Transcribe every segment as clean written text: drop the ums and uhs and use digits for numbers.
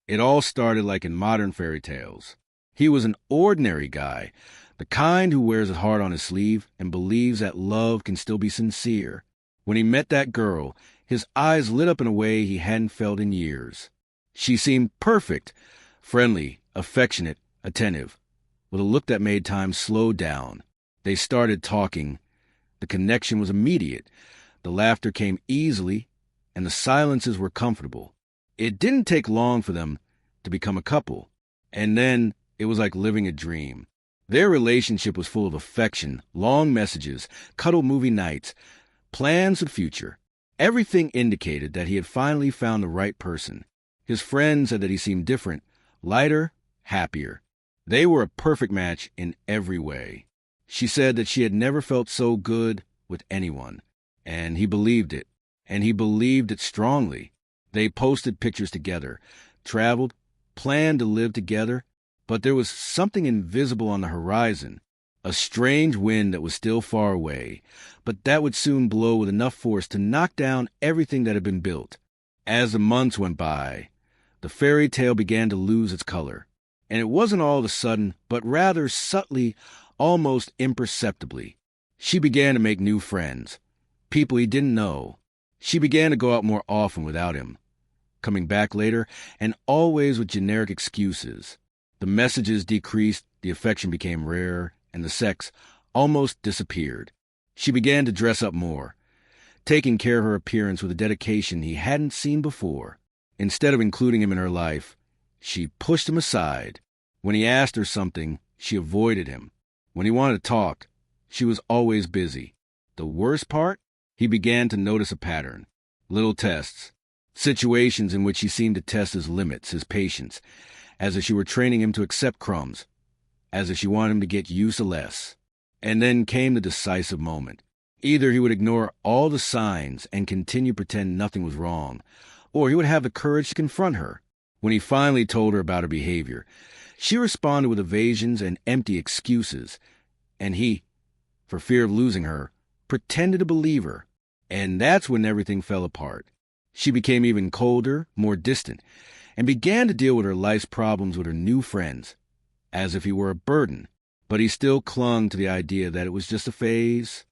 It all started like in modern fairy tales. He was an ordinary guy, the kind who wears his heart on his sleeve and believes that love can still be sincere. When he met that girl, his eyes lit up in a way he hadn't felt in years. She seemed perfect, friendly, affectionate, attentive, with a look that made time slow down. They started talking. The connection was immediate. The laughter came easily, and the silences were comfortable. It didn't take long for them to become a couple, and then it was like living a dream. Their relationship was full of affection, long messages, cuddle movie nights, plans for the future. Everything indicated that he had finally found the right person. His friends said that he seemed different, lighter, happier. They were a perfect match in every way. She said that she had never felt so good with anyone, and he believed it, and he believed it strongly. They posted pictures together, traveled, planned to live together, but there was something invisible on the horizon, a strange wind that was still far away, but that would soon blow with enough force to knock down everything that had been built. As the months went by, the fairy tale began to lose its color, and it wasn't all of a sudden, but rather subtly, almost imperceptibly. She began to make new friends, people he didn't know. She began to go out more often without him, coming back later, and always with generic excuses. The messages decreased, the affection became rare, and the sex almost disappeared. She began to dress up more, taking care of her appearance with a dedication he hadn't seen before. Instead of including him in her life, she pushed him aside. When he asked her something, she avoided him. When he wanted to talk, she was always busy. The worst part? He began to notice a pattern. Little tests. Situations in which she seemed to test his limits, his patience, as if she were training him to accept crumbs, as if she wanted him to get used to less. And then came the decisive moment. Either he would ignore all the signs and continue to pretend nothing was wrong, or he would have the courage to confront her. When he finally told her about her behavior, she responded with evasions and empty excuses, and he, for fear of losing her, pretended to believe her. And that's when everything fell apart. She became even colder, more distant, and began to deal with her life's problems with her new friends, as if he were a burden. But he still clung to the idea that it was just a phase.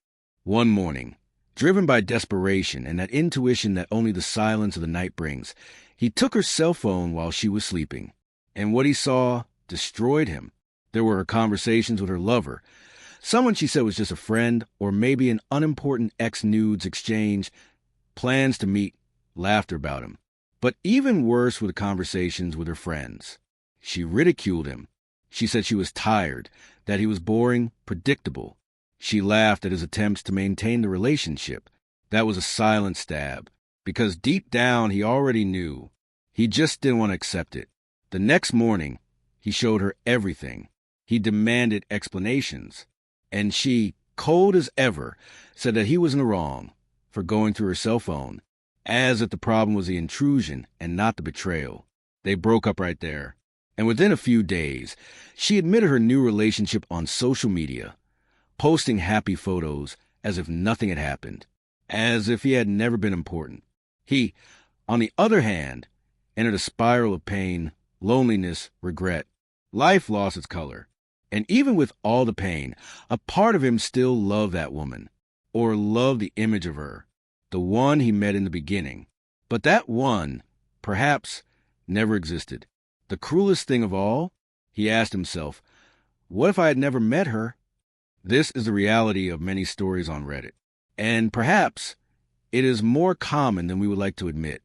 One morning, driven by desperation and that intuition that only the silence of the night brings, he took her cell phone while she was sleeping. And what he saw destroyed him. There were her conversations with her lover, someone she said was just a friend, or maybe an unimportant ex-nudes exchange, plans to meet, laughter about him. But even worse were the conversations with her friends. She ridiculed him. She said she was tired, that he was boring, predictable. She laughed at his attempts to maintain the relationship. That was a silent stab, because deep down he already knew. He just didn't want to accept it. The next morning, he showed her everything. He demanded explanations. And she, cold as ever, said that he was in the wrong for going through her cell phone, as if the problem was the intrusion and not the betrayal. They broke up right there. And within a few days, she admitted her new relationship on social media, posting happy photos as if nothing had happened, as if he had never been important. He, on the other hand, entered a spiral of pain, loneliness, regret. Life lost its color. And even with all the pain, a part of him still loved that woman, or loved the image of her, the one he met in the beginning. But that one, perhaps, never existed. The cruelest thing of all, he asked himself, what if I had never met her? This is the reality of many stories on Reddit. And perhaps it is more common than we would like to admit.